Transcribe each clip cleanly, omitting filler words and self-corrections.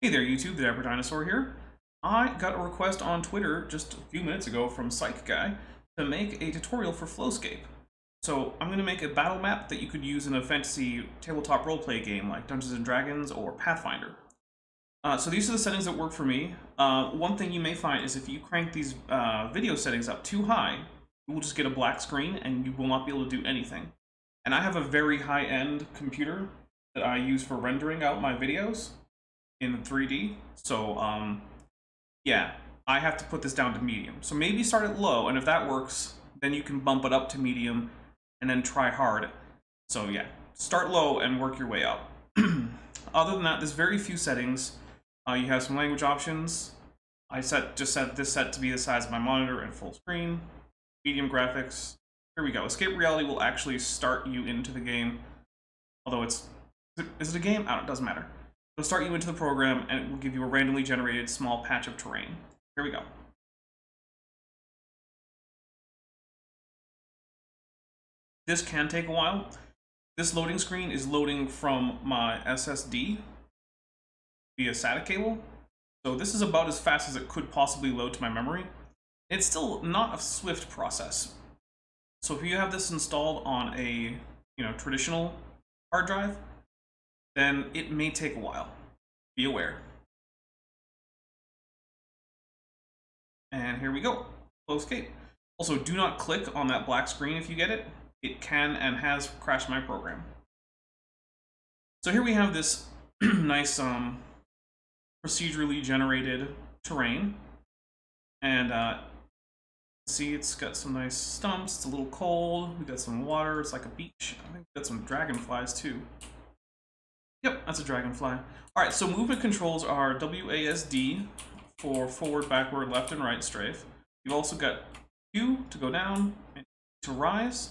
Hey there YouTube, the Dapper Dinosaur here. I got a request on Twitter just a few minutes ago from Psych Guy to make a tutorial for FlowScape. So I'm going to make a battle map that you could use in a fantasy tabletop roleplay game like Dungeons & Dragons or Pathfinder. So these are the settings that work for me. One thing you may find is if you crank these video settings up too high, you will just get a black screen and you will not be able to do anything. And I have a very high-end computer that I use for rendering out my videos in 3D, so yeah, I have to put this down to medium. So maybe start it low, and if that works, then you can bump it up to medium and then try hard. So yeah, start low and work your way up. Other than that, there's very few settings. You have some language options. I just set this to be the size of my monitor and full screen. Medium graphics. Here we go. Escape Reality will actually start you into the game. Although is it a game? I don't know, it doesn't matter. It'll start you into the program, and it will give you a randomly generated small patch of terrain. Here we go. This can take a while. This loading screen is loading from my SSD via SATA cable. So this is about as fast as it could possibly load to my memory. It's still not a swift process. So if you have this installed on a traditional hard drive, then it may take a while. Be aware. And here we go. FlowScape. Also, do not click on that black screen if you get it. It can and has crashed my program. So here we have this nice procedurally generated terrain. And see, it's got some nice stumps. It's a little cold. We got some water. It's like a beach. I think we got some dragonflies too. Yep, that's a dragonfly. Alright, so movement controls are WASD for forward, backward, left, and right strafe. You've also got Q to go down and to rise.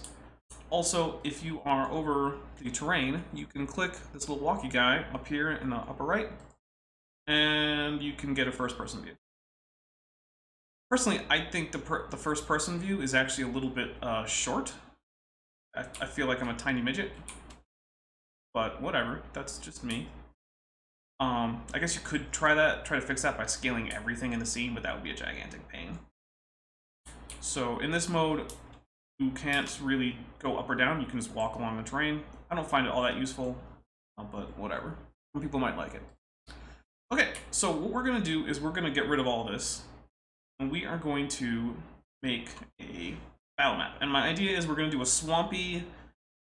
Also, if you are over the terrain, you can click this little walkie guy up here in the upper right, and you can get a first-person view. Personally, I think the first-person view is actually a little bit short. I feel like I'm a tiny midget. But whatever, that's just me. I guess you could try to fix that by scaling everything in the scene, but that would be a gigantic pain. So in this mode, you can't really go up or down, you can just walk along the terrain. I don't find it all that useful, but whatever. Some people might like it. Okay, so what we're gonna do is we're gonna get rid of all this, and we are going to make a battle map. And my idea is we're gonna do a swampy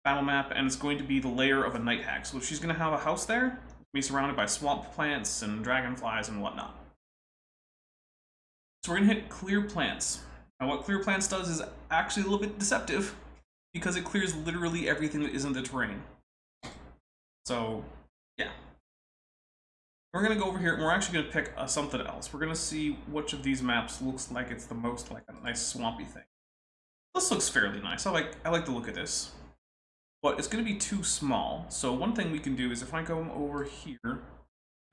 battle map, and it's going to be the lair of a night hag. So she's going to have a house there, be surrounded by swamp plants and dragonflies and whatnot. So we're going to hit clear plants. Now what clear plants does is actually a little bit deceptive, because it clears literally everything that isn't the terrain. So yeah. We're going to go over here, and we're actually going to pick something else. We're going to see which of these maps looks like it's the most like a nice swampy thing. This looks fairly nice. I like the look of this. But it's going to be too small. So one thing we can do is if I go over here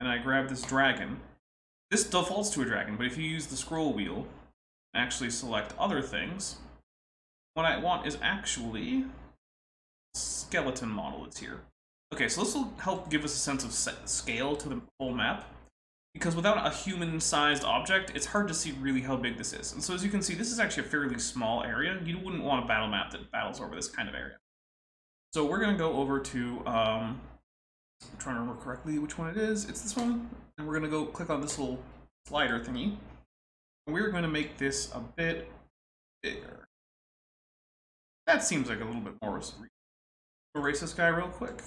and I grab this dragon, this defaults to a dragon, but if you use the scroll wheel and actually select other things, what I want is actually a skeleton model that's here. Okay, so this will help give us a sense of scale to the whole map, because without a human-sized object, it's hard to see really how big this is. And so as you can see, this is actually a fairly small area. You wouldn't want a battle map that battles over this kind of area. So we're going to go over to, I'm trying to remember correctly which one it is. It's this one. And we're going to go click on this little slider thingy. And we're going to make this a bit bigger. That seems like a little bit more. Erase this guy real quick.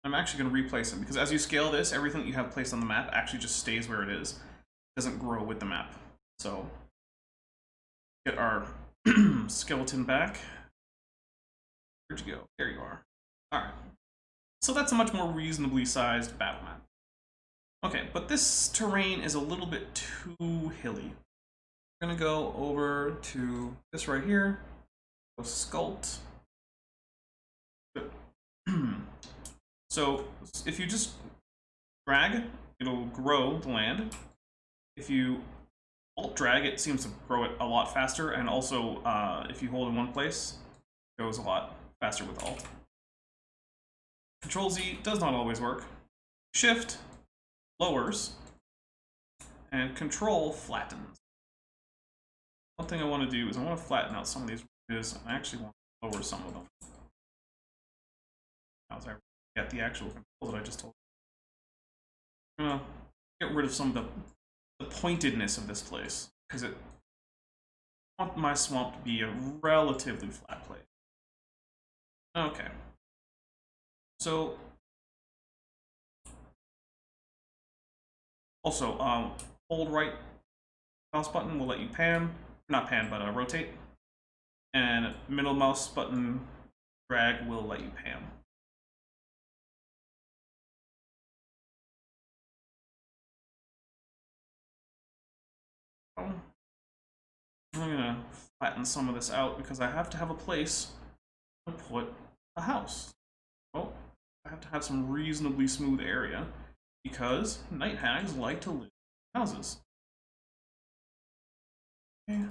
I'm actually going to replace him, because as you scale this, everything that you have placed on the map actually just stays where it is. It doesn't grow with the map. So get our skeleton back. Where'd you go? There you are. Alright. So that's a much more reasonably sized battle map. Okay, but this terrain is a little bit too hilly. We're gonna go over to this right here. Go sculpt. So if you just drag, it'll grow the land. If you alt drag, it seems to grow it a lot faster, and also if you hold in one place, it goes a lot faster with alt. Control Z does not always work. Shift lowers, and control flattens. One thing I want to do is I want to flatten out some of these ridges, and I actually want to lower some of them. As I get the actual control that I just told you. I'm going to get rid of some of the pointedness of this place, because I want my swamp to be a relatively flat place. Okay. So, also, hold right mouse button will let you pan, not pan, but rotate, and middle mouse button drag will let you pan. I'm gonna flatten some of this out because I have to have a place to put a house. Well, I have to have some reasonably smooth area because night hags like to live in houses. Okay.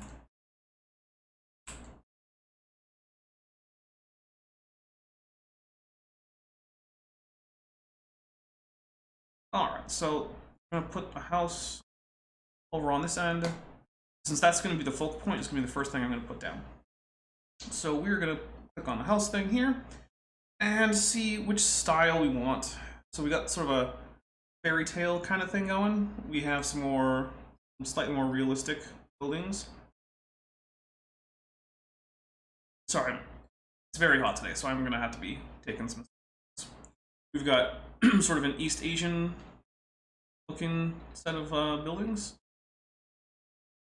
Alright, so I'm gonna put a house over on this end. Since that's going to be the focal point, it's going to be the first thing I'm going to put down. So we're going to click on the house thing here and see which style we want. So we got sort of a fairy tale kind of thing going. We have some slightly more realistic buildings. Sorry, it's very hot today, so I'm going to have to be taking some. We've got sort of an East Asian looking set of buildings.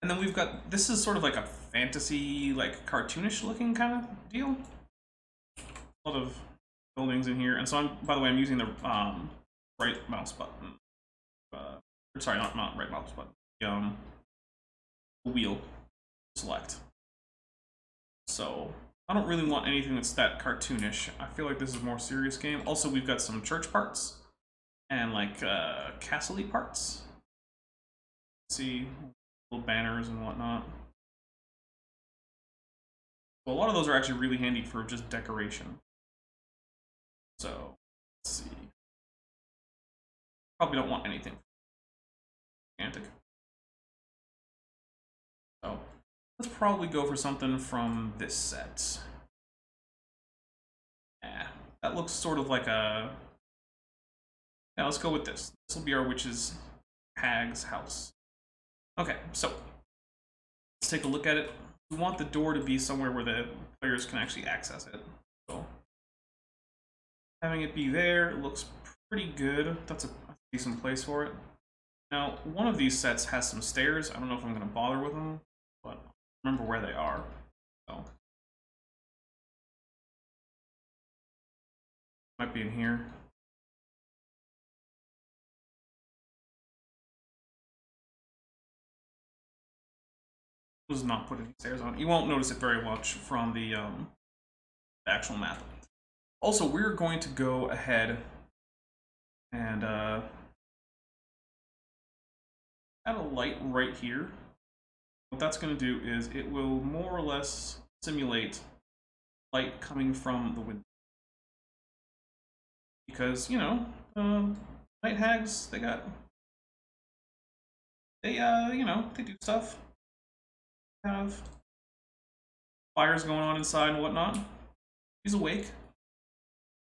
And then we've got, this is sort of like a fantasy, like cartoonish looking kind of deal. A lot of buildings in here. And so by the way, I'm using the right mouse button. Sorry, not right mouse button. The wheel select. So I don't really want anything that's that cartoonish. I feel like this is a more serious game. Also, we've got some church parts and like castle-y parts. Let's see. Little banners and whatnot. So a lot of those are actually really handy for just decoration. So let's see. Probably don't want anything gigantic. So let's probably go for something from this set. Yeah, that looks sort of like a. Yeah, let's go with this. This will be our witch's hag's house. Okay, so let's take a look at it. We want the door to be somewhere where the players can actually access it. So having it be there looks pretty good. That's a decent place for it. Now, one of these sets has some stairs. I don't know if I'm going to bother with them, but remember where they are. So might be in here. Does not put any stairs on. You won't notice it very much from the actual map. Also, we're going to go ahead and add a light right here. What that's going to do is it will more or less simulate light coming from the window. Because, you know, night hags, they you know, they do stuff. Have fires going on inside and whatnot. She's awake.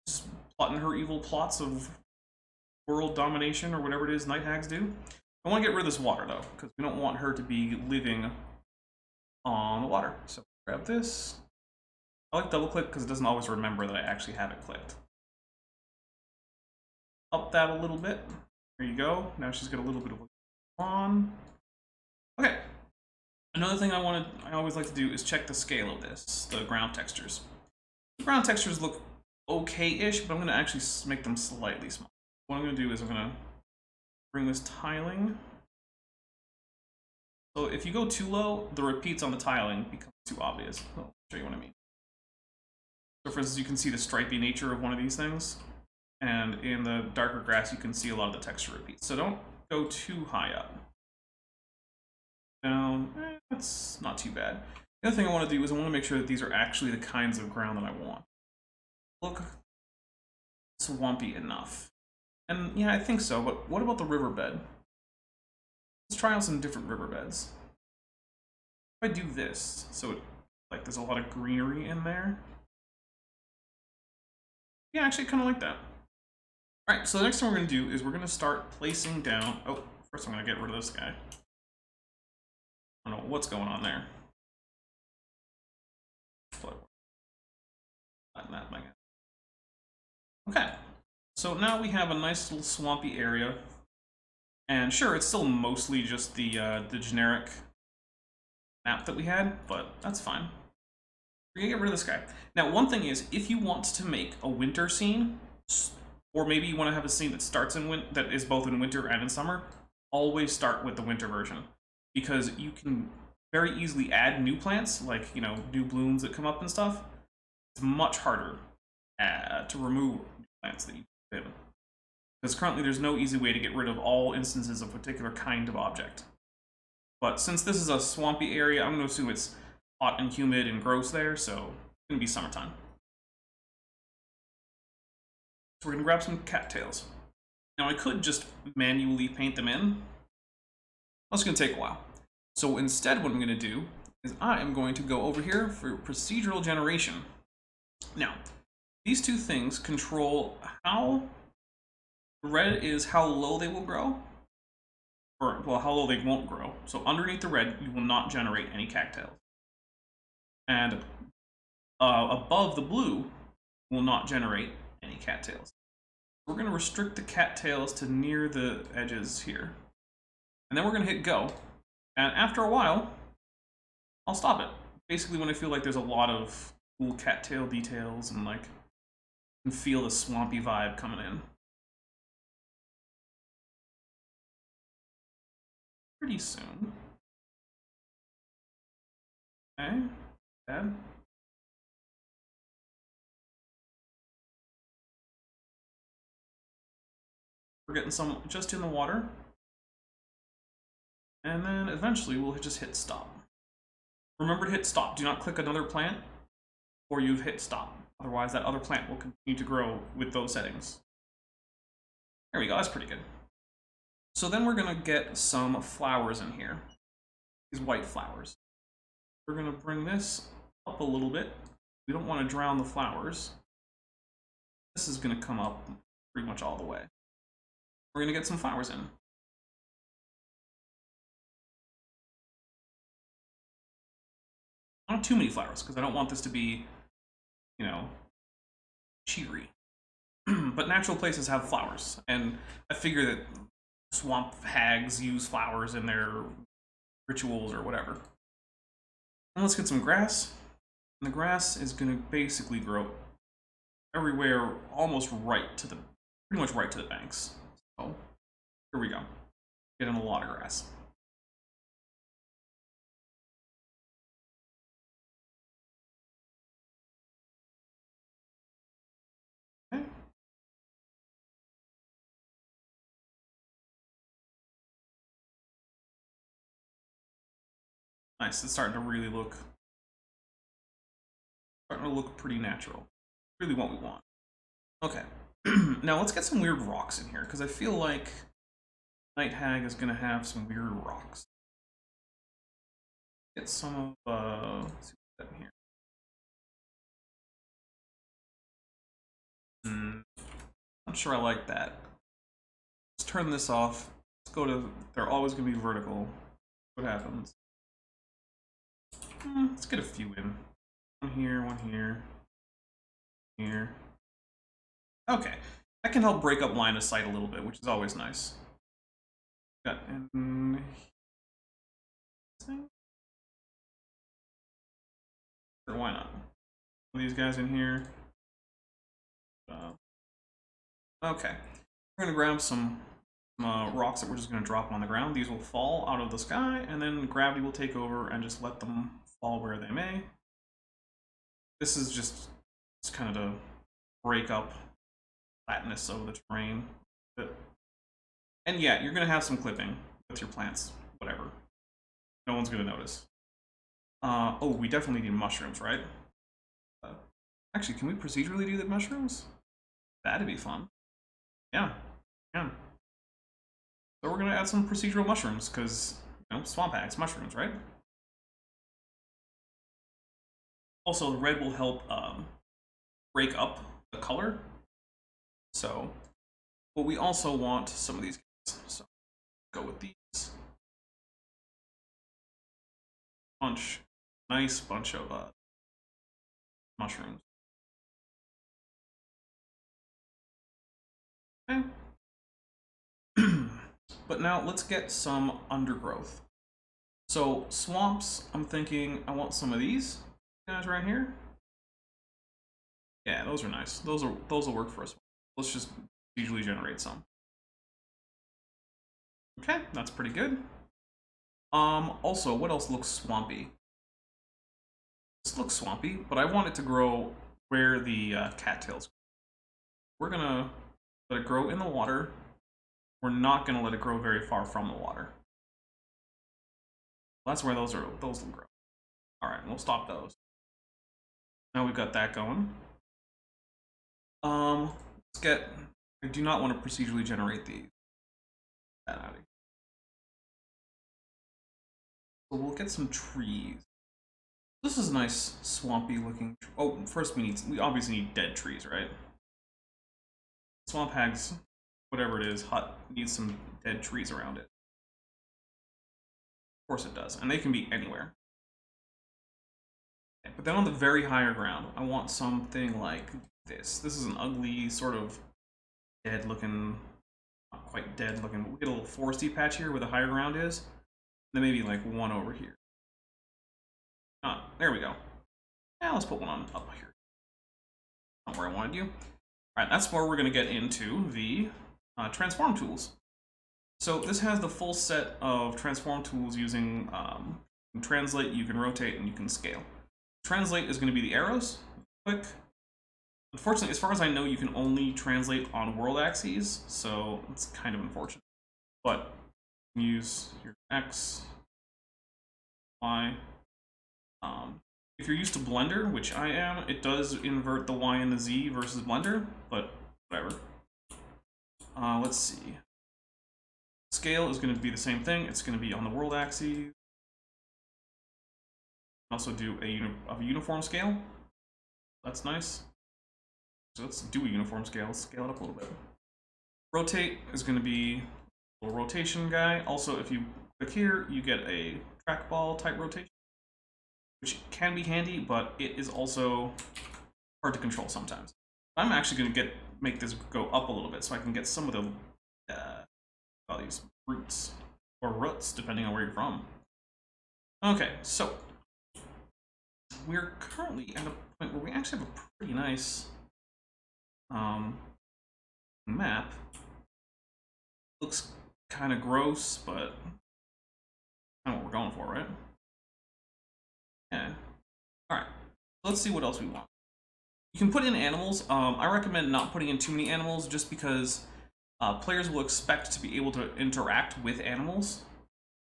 Just plotting her evil plots of world domination or whatever it is night hags do. I want to get rid of this water though, because we don't want her to be living on the water. So grab this. I like double click because it doesn't always remember that I actually have it clicked. Up that a little bit. There you go. Now she's got a little bit of on. Okay. Another thing I always like to do is check the scale of this, the ground textures. The ground textures look okay-ish, but I'm going to actually make them slightly small. What I'm going to do is I'm going to bring this tiling. So if you go too low, the repeats on the tiling become too obvious. I'll show you what I mean. So for instance, you can see the stripy nature of one of these things. And in the darker grass, you can see a lot of the texture repeats. So don't go too high up. Down, that's not too bad. The other thing I want to do is I want to make sure that these are actually the kinds of ground that I want. Look swampy enough. And yeah, I think so, but what about the riverbed? Let's try out some different riverbeds. If I do this, so like there's a lot of greenery in there. Yeah, actually kind of like that. All right, so the next thing we're gonna do is we're gonna start placing down, oh, first I'm gonna get rid of this guy. I don't know what's going on there. Okay, so now we have a nice little swampy area. And sure, it's still mostly just the generic map that we had, but that's fine. We're gonna get rid of this guy. Now, one thing is, if you want to make a winter scene, or maybe you want to have a scene that starts in that is both in winter and in summer, always start with the winter version, because you can very easily add new plants, like, you know, new blooms that come up and stuff. It's much harder to remove new plants that you put in, because currently there's no easy way to get rid of all instances of a particular kind of object. But since this is a swampy area, I'm going to assume it's hot and humid and gross there, so it's going to be summertime. So we're going to grab some cattails. Now I could just manually paint them in. That's going to take a while. So instead what I'm going to do is I am going to go over here for procedural generation. Now, these two things control how red is how low they will grow, or well, how low they won't grow. So underneath the red, you will not generate any cattails. And above the blue will not generate any cattails. We're going to restrict the cattails to near the edges here. And then we're going to hit go. And after a while, I'll stop it. Basically when I feel like there's a lot of cool cattail details and like, you can feel the swampy vibe coming in. Pretty soon. Okay, bad. We're getting some just in the water. And then eventually we'll just hit stop. Remember to hit stop. Do not click another plant or you've hit stop. Otherwise that other plant will continue to grow with those settings. There we go, that's pretty good. So then we're gonna get some flowers in here. These white flowers. We're gonna bring this up a little bit. We don't want to drown the flowers. This is gonna come up pretty much all the way. We're gonna get some flowers in. Not too many flowers, because I don't want this to be, you know, cheery. But natural places have flowers, and I figure that swamp hags use flowers in their rituals or whatever. And let's get some grass. And the grass is going to basically grow everywhere, almost right to the, pretty much right to the banks. So here we go. Getting a lot of grass. Okay. Nice. It's starting to really look pretty natural. Really what we want. Okay. Now let's get some weird rocks in here, because I feel like Night Hag is gonna have some weird rocks. Get some of let's see what's in here. Not sure I like that. Let's turn this off. Let's go to, they're always gonna be vertical. What happens? Let's get a few in. One here, here. Okay, that can help break up line of sight a little bit, which is always nice. Got in. Sure, why not? One of these guys in here. Okay, we're gonna grab some rocks that we're just gonna drop on the ground. These will fall out of the sky, and then gravity will take over and just let them fall where they may. This is just, it's kind of to break up flatness of the terrain. And yeah, you're gonna have some clipping with your plants, whatever. No one's gonna notice. Oh, we definitely need mushrooms, right? Actually, can we procedurally do the mushrooms? That'd be fun. Yeah. Yeah. So we're gonna add some procedural mushrooms, because, you know, swamp hags, mushrooms, right? Also, the red will help break up the color. So, but we also want some of these guys. So, go with these. Nice bunch of mushrooms. Okay. But now let's get some undergrowth. So swamps, I'm thinking I want some of these guys right here. Yeah, those are nice. Those will work for us. Let's just usually generate some. Okay, that's pretty good. Also, what else looks swampy? This looks swampy, but I want it to grow where the cattails grow. We're gonna let it grow in the water. We're not gonna let it grow very far from the water. That's where those will grow. All right, we'll stop those. Now we've got that going. Let's get. I do not want to procedurally generate these. That out of here. So we'll get some trees. This is a nice swampy looking. Oh, first we obviously need dead trees, right? Swamp hags, whatever it is, hut needs some dead trees around it. Of course it does, and they can be anywhere. Okay, but then on the very higher ground, I want something like this. This is an ugly sort of dead looking, not quite dead looking, but we get a little foresty patch here where the higher ground is. Then maybe like one over here. Ah, there we go. Now let's put one on up here. Not where I wanted you. Alright, that's where we're going to get into the transform tools. So this has the full set of transform tools using you can translate, you can rotate, and you can scale. Translate is going to be the arrows. Click. Unfortunately, as far as I know, you can only translate on world axes, so it's kind of unfortunate. But you can use your X, Y. If you're used to Blender, which I am, it does invert the Y and the Z versus Blender, but whatever. Let's see. Scale is going to be the same thing. It's going to be on the world axis. Also do a uniform scale. That's nice. So let's do a uniform scale. Let's scale it up a little bit. Rotate is going to be a little rotation guy. Also, if you click here, you get a trackball type rotation, which can be handy, but it is also hard to control sometimes. I'm actually going to make this go up a little bit so I can get some of the these roots or roots, depending on where you're from. Okay, so we're currently at a point where we actually have a pretty nice map. Looks kind of gross, but kind of what we're going for, right? Yeah. All right. Let's see what else we want. You can put in animals. I recommend not putting in too many animals, just because players will expect to be able to interact with animals.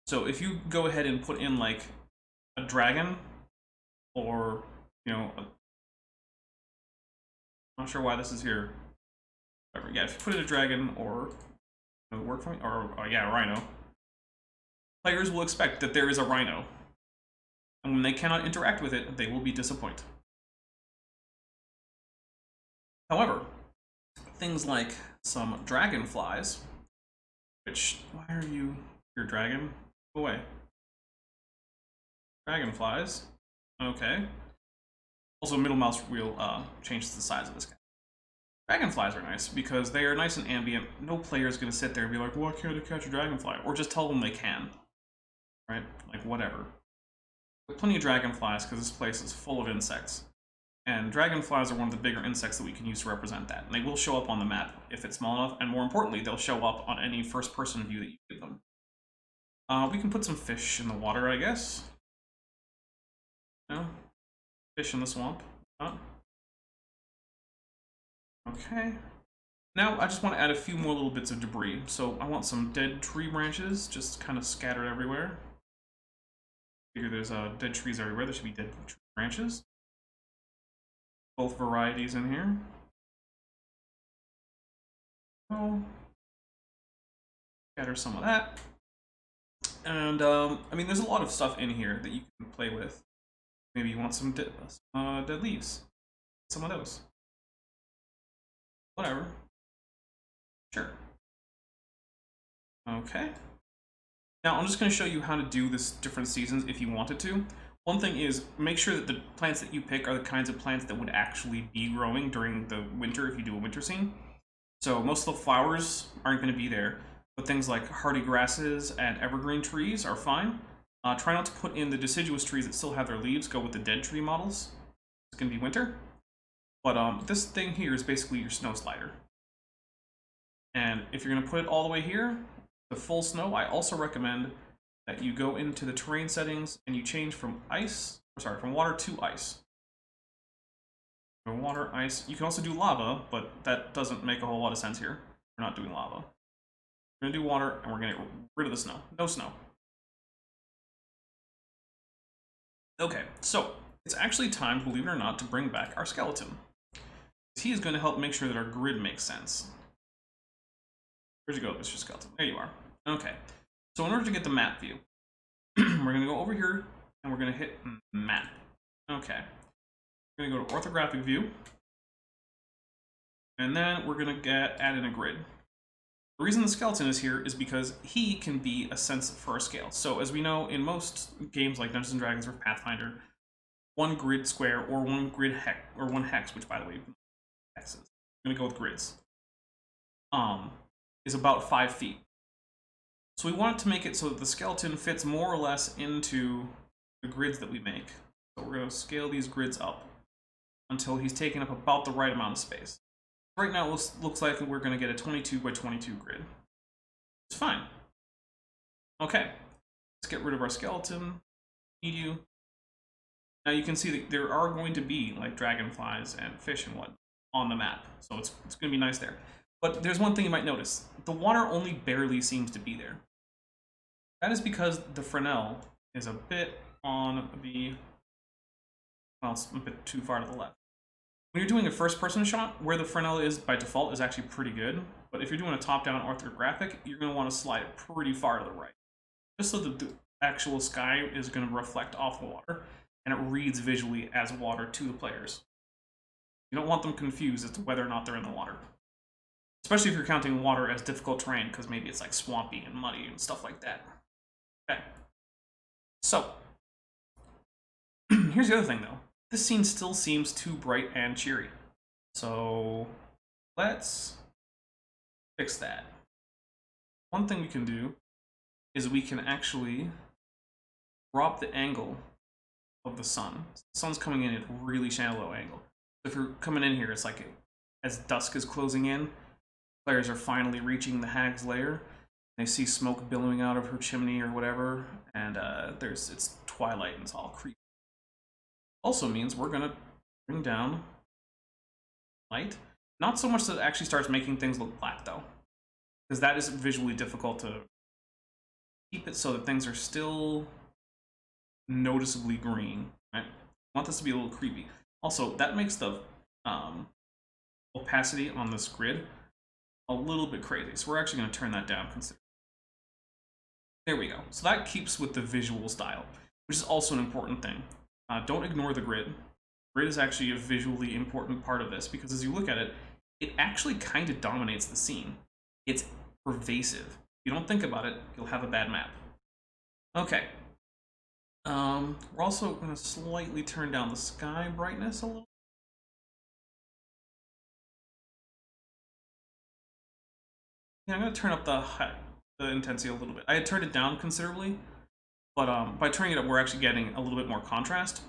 So if you go ahead and put in like a dragon, or I'm not sure why this is here. Whatever. Yeah, if you put in a dragon, or work for me, or yeah, a rhino. Players will expect that there is a rhino, and when they cannot interact with it, they will be disappointed. However, things like some dragonflies, which, why are you your dragon? Go away. Dragonflies. Okay. Also, middle mouse wheel changes the size of this guy. Dragonflies are nice because they are nice and ambient. No player is going to sit there and be like, why can't I catch a dragonfly? Or just tell them they can. Right? Like, whatever. There are plenty of dragonflies because this place is full of insects. And dragonflies are one of the bigger insects that we can use to represent that. And they will show up on the map if it's small enough. And more importantly, they'll show up on any first-person view that you give them. We can put some fish in the water, I guess. No? Fish in the swamp. Okay. Now I just want to add a few more little bits of debris. So I want some dead tree branches just kind of scattered everywhere. Figure there's dead trees everywhere. There should be dead tree branches. Both varieties in here. Oh. Scatter some of that. And, I mean, there's a lot of stuff in here that you can play with. Maybe you want some dead leaves. Some of those. Whatever. Sure. Okay. Now, I'm just going to show you how to do this different seasons if you wanted to. One thing is, make sure that the plants that you pick are the kinds of plants that would actually be growing during the winter if you do a winter scene. So most of the flowers aren't going to be there, but things like hardy grasses and evergreen trees are fine. Try not to put in the deciduous trees that still have their leaves. Go with the dead tree models. It's going to be winter. But this thing here is basically your snow slider. And if you're going to put it all the way here, the full snow, I also recommend that you go into the terrain settings and you change from from water to ice. From water, ice. You can also do lava, but that doesn't make a whole lot of sense here. We're not doing lava. We're going to do water, and we're going to get rid of the snow. No snow. Okay, so it's actually time, believe it or not, to bring back our skeleton. He is going to help make sure that our grid makes sense. Where'd you go, Mr. Skeleton? There you are. Okay. So in order to get the map view, we're going to go over here, and we're going to hit map. Okay. We're going to go to orthographic view, and then we're going to add in a grid. The reason the skeleton is here is because he can be a sense for our scale. So as we know, in most games like Dungeons & Dragons or Pathfinder, one grid square or one grid hex, or one hex, which by the way, hexes, I'm going to go with grids, is about 5 feet. So we want to make it so that the skeleton fits more or less into the grids that we make. So we're going to scale these grids up until he's taking up about the right amount of space. Right now, it looks like we're going to get a 22 by 22 grid. It's fine. Okay, let's get rid of our skeleton. Need you. Now you can see that there are going to be like dragonflies and fish and whatnot on the map, so it's going to be nice there. But there's one thing you might notice. The water only barely seems to be there. That is because the Fresnel is a bit on the, well, it's a bit too far to the left. When you're doing a first-person shot, where the Fresnel is by default is actually pretty good. But if you're doing a top-down orthographic, you're going to want to slide it pretty far to the right. Just so that the actual sky is going to reflect off the water, and it reads visually as water to the players. You don't want them confused as to whether or not they're in the water. Especially if you're counting water as difficult terrain, because maybe it's like swampy and muddy and stuff like that. Okay. So, here's the other thing though. This scene still seems too bright and cheery. So, let's fix that. One thing we can do is we can actually drop the angle of the sun. The sun's coming in at a really shallow angle. If you're coming in here, it's like as dusk is closing in, players are finally reaching the hag's lair. They see smoke billowing out of her chimney or whatever, and it's twilight and it's all creepy. Also means we're gonna bring down light. Not so much that it actually starts making things look black though, because that is visually difficult to keep it so that things are still noticeably green, right? I want this to be a little creepy. Also, that makes the opacity on this grid a little bit crazy, so we're actually going to turn that down considerably. There we go. So that keeps with the visual style, which is also an important thing. Don't ignore the grid. Grid is actually a visually important part of this, because as you look at it, it actually kind of dominates the scene. It's pervasive. If you don't think about it, you'll have a bad map. Okay. We're also going to slightly turn down the sky brightness a little. Yeah, I'm going to turn up the intensity a little bit. I had turned it down considerably, but by turning it up, we're actually getting a little bit more contrast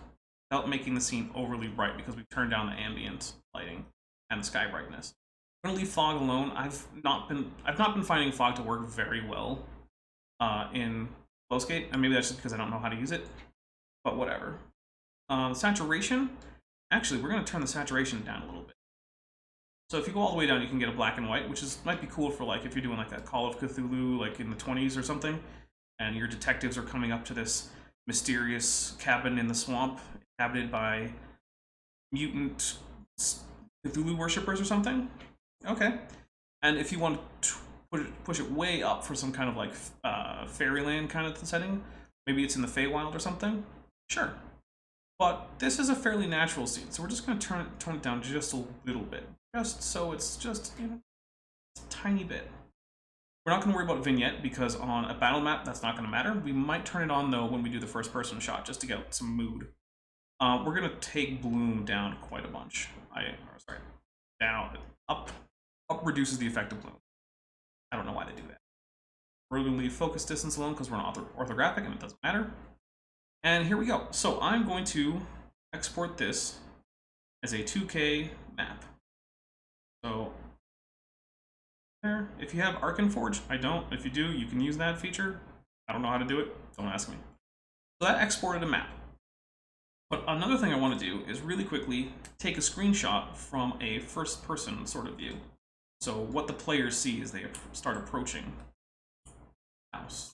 without making the scene overly bright, because we've turned down the ambient lighting and the sky brightness. I'm going to leave fog alone. I've not been finding fog to work very well in FlowScape, and maybe that's just because I don't know how to use it, but whatever. Saturation, actually, we're going to turn the saturation down a little bit. So if you go all the way down, you can get a black and white, which might be cool for like if you're doing like that Call of Cthulhu, like in the 20s or something, and your detectives are coming up to this mysterious cabin in the swamp inhabited by mutant Cthulhu worshippers or something. Okay. And if you want to push it way up for some kind of like fairyland kind of setting. Maybe it's in the Feywild or something. Sure. But this is a fairly natural scene, so we're just going to turn it down just a little bit. Just so it's just, you know, a tiny bit. We're not going to worry about vignette because on a battle map, that's not going to matter. We might turn it on, though, when we do the first-person shot, just to get some mood. We're going to take bloom down quite a bunch. Down. Up reduces the effect of bloom. I don't know why they do that. We're going to leave focus distance alone because we're on orthographic and it doesn't matter. And here we go. So I'm going to export this as a 2K map. So there. If you have Arkenforge, I don't. If you do, you can use that feature. I don't know how to do it. Don't ask me. So that exported a map. But another thing I want to do is really quickly take a screenshot from a first-person sort of view. So what the players see as they start approaching the house.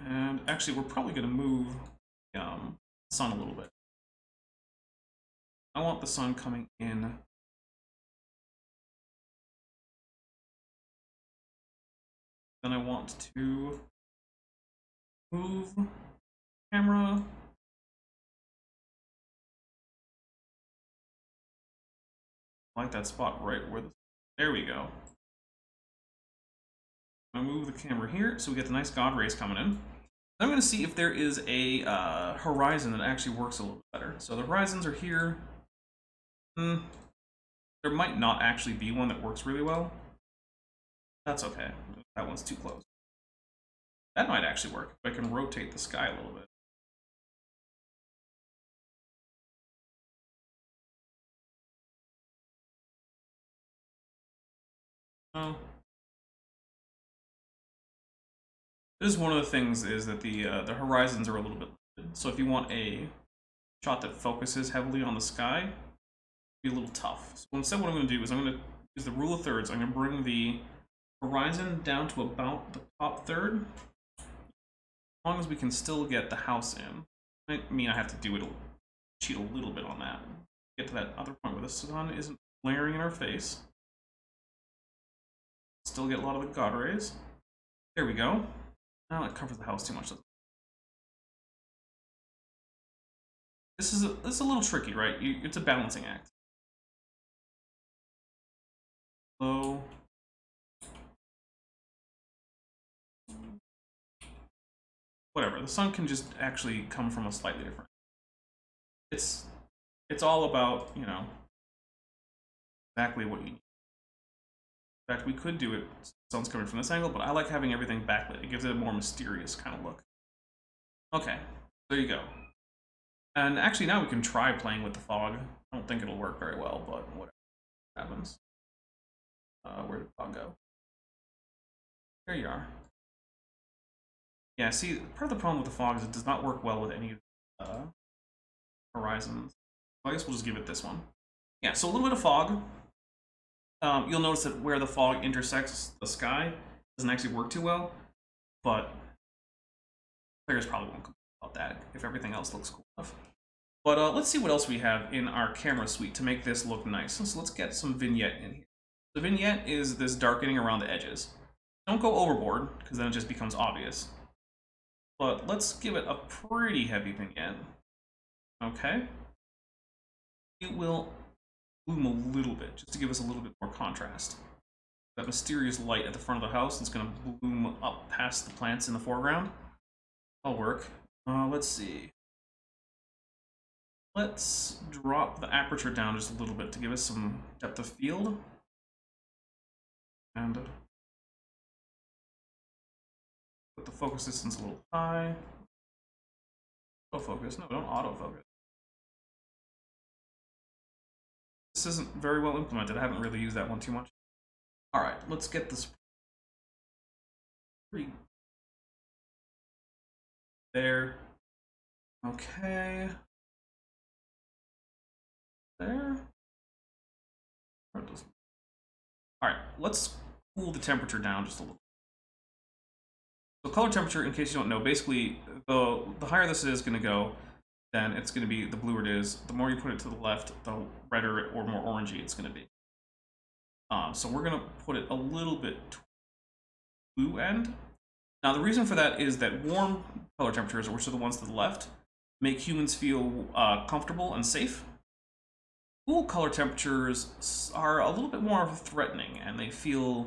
And actually, we're probably going to move the sun a little bit. I want the sun coming in. Then I want to move camera. I like that spot right where there we go. I'm gonna move the camera here so we get the nice God rays coming in. I'm gonna see if there is a horizon that actually works a little bit better. So the horizons are here. There might not actually be one that works really well. That's okay. That one's too close. That might actually work if I can rotate the sky a little bit. Oh. This is one of the things is that the horizons are a little bit limited. So if you want a shot that focuses heavily on the sky, it'd be a little tough. So instead what I'm going to do is I'm going to use the rule of thirds. I'm going to bring the horizon down to about the top third. As long as we can still get the house in. I mean, I have to do it, cheat a little bit on that. Get to that other point where the sun isn't glaring in our face. Still get a lot of the God rays. There we go. Now it covers the house too much. This is a little tricky, right? It's a balancing act. Low. Whatever. The sun can just actually come from a slightly different. It's all about, you know, exactly what you need. In fact, we could do it. The sun's coming from this angle, but I like having everything backlit. It gives it a more mysterious kind of look. Okay, there you go. And actually, now we can try playing with the fog. I don't think it'll work very well, but whatever happens. Where did fog go? There you are. Yeah, see, part of the problem with the fog is it does not work well with any horizons. I guess we'll just give it this one. Yeah, so a little bit of fog. You'll notice that where the fog intersects the sky doesn't actually work too well, but players probably won't complain about that if everything else looks cool enough. But let's see what else we have in our camera suite to make this look nice. So let's get some vignette in here. The vignette is this darkening around the edges. Don't go overboard, because then it just becomes obvious. But let's give it a pretty heavy vignette. Okay. It will bloom a little bit, just to give us a little bit more contrast. That mysterious light at the front of the house is going to bloom up past the plants in the foreground. That'll work. Let's see. Let's drop the aperture down just a little bit to give us some depth of field. And put the focus distance a little high. Autofocus. No, don't autofocus. This isn't very well implemented. I haven't really used that one too much. Alright, let's get this. There. Okay. There. Alright, let's cool the temperature down just a little. So color temperature, in case you don't know, basically the higher this is going to go, then it's going to be the bluer it is. The more you put it to the left, the redder or more orangey it's going to be. So we're going to put it a little bit blue end. Now the reason for that is that warm color temperatures, which are the ones to the left, make humans feel comfortable and safe. Cool color temperatures are a little bit more threatening, and they feel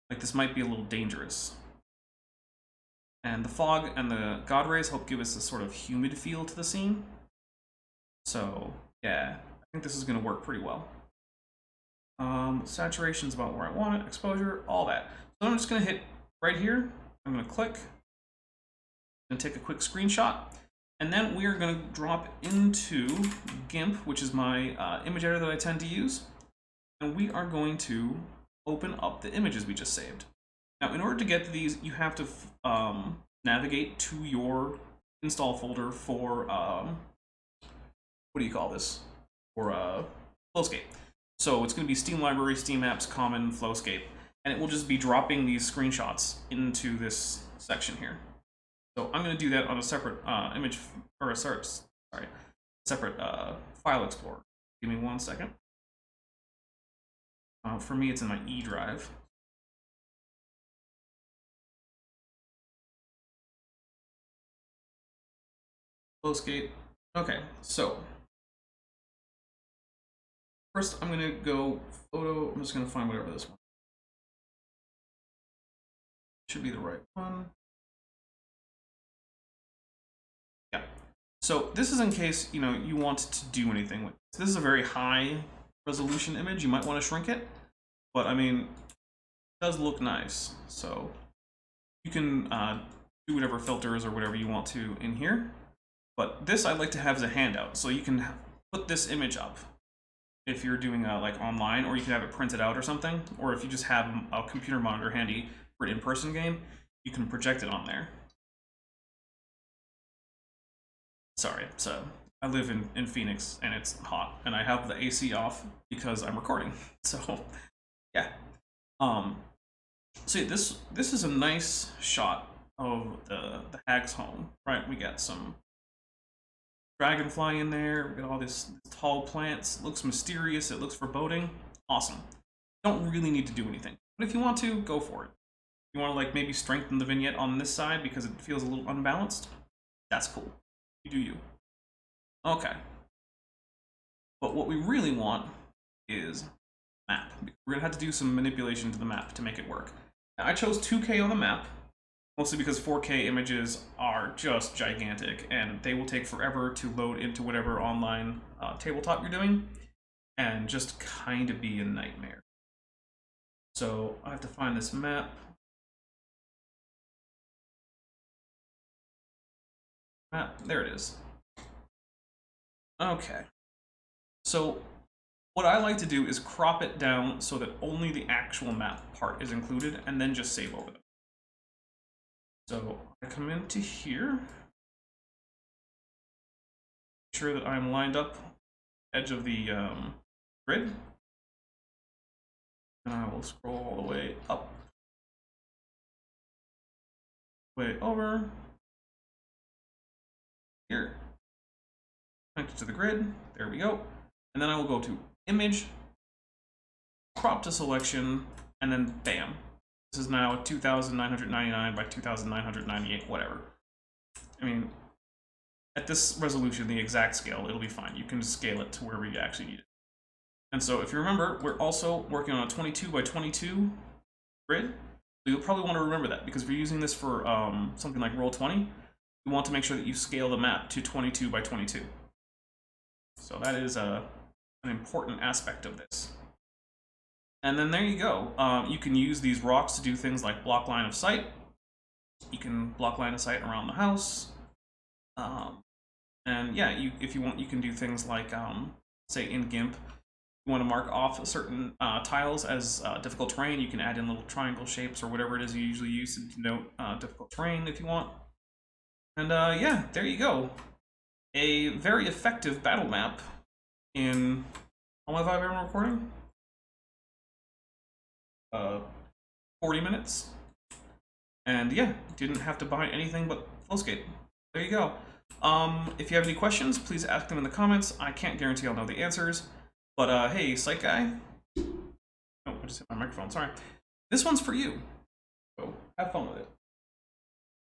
like this might be a little dangerous. And the fog and the god rays help give us a sort of humid feel to the scene. So yeah, I think this is going to work pretty well. Saturation's about where I want it, exposure, all that. So I'm just going to hit right here. I'm going to click and take a quick screenshot. And then we are going to drop into GIMP, which is my image editor that I tend to use. And we are going to open up the images we just saved. Now, in order to get to these, you have to navigate to your install folder for, what do you call this? For FlowScape. So it's going to be Steam Library, Steam Apps, Common, FlowScape. And it will just be dropping these screenshots into this section here. So I'm going to do that on a separate image, or a separate file explorer. Give me 1 second. For me, it's in my E drive. FlowScape. Okay, so first I'm going to go photo. I'm just going to find whatever this one should be the right one. Yeah. So this is in case you want to do anything with this. This is a very high resolution image. You might want to shrink it, but I mean, it does look nice. So you can do whatever filters or whatever you want to in here. But this I'd like to have as a handout, so you can put this image up if you're doing like online, or you can have it printed out or something, or if you just have a computer monitor handy for an in-person game, you can project it on there. Sorry, so I live in Phoenix and it's hot, and I have the AC off because I'm recording. So yeah, so yeah, this is a nice shot of the hag's home, right? We got some dragonfly in there. We got all this tall plants. It looks mysterious. It looks foreboding. Awesome. Don't really need to do anything, but if you want to, go for it. You want to like maybe strengthen the vignette on this side because it feels a little unbalanced. That's cool. You do you. Okay. But what we really want is map. We're gonna have to do some manipulation to the map to make it work. Now, I chose 2K on the map, mostly because 4K images are just gigantic and they will take forever to load into whatever online tabletop you're doing and just kind of be a nightmare. So I have to find this map. There it is. Okay. So what I like to do is crop it down so that only the actual map part is included, and then just save over them. So I come into here, make sure that I'm lined up edge of the grid, and I will scroll all the way up, way over here, connect it to the grid. There we go. And then I will go to image, crop to selection, and then bam. This is now 2,999 by 2,998, whatever. I mean, at this resolution, the exact scale, it'll be fine. You can just scale it to wherever you actually need it. And so if you remember, we're also working on a 22 by 22 grid. So you'll probably want to remember that, because if you're using this for something like Roll20, you want to make sure that you scale the map to 22 by 22. So that is an important aspect of this. And then there you go. You can use these rocks to do things like block line of sight. You can block line of sight around the house. And yeah, if you want, you can do things like, say in GIMP, you want to mark off certain tiles as difficult terrain. You can add in little triangle shapes or whatever it is you usually use to denote difficult terrain if you want. And yeah, there you go. A very effective battle map in, how long have I been recording? 40 minutes. And yeah, didn't have to buy anything but FlowScape. There you go. If you have any questions, please ask them in the comments. I can't guarantee I'll know the answers, but hey, Sight Guy. Oh, I just hit my microphone, sorry. This one's for you. So have fun with it.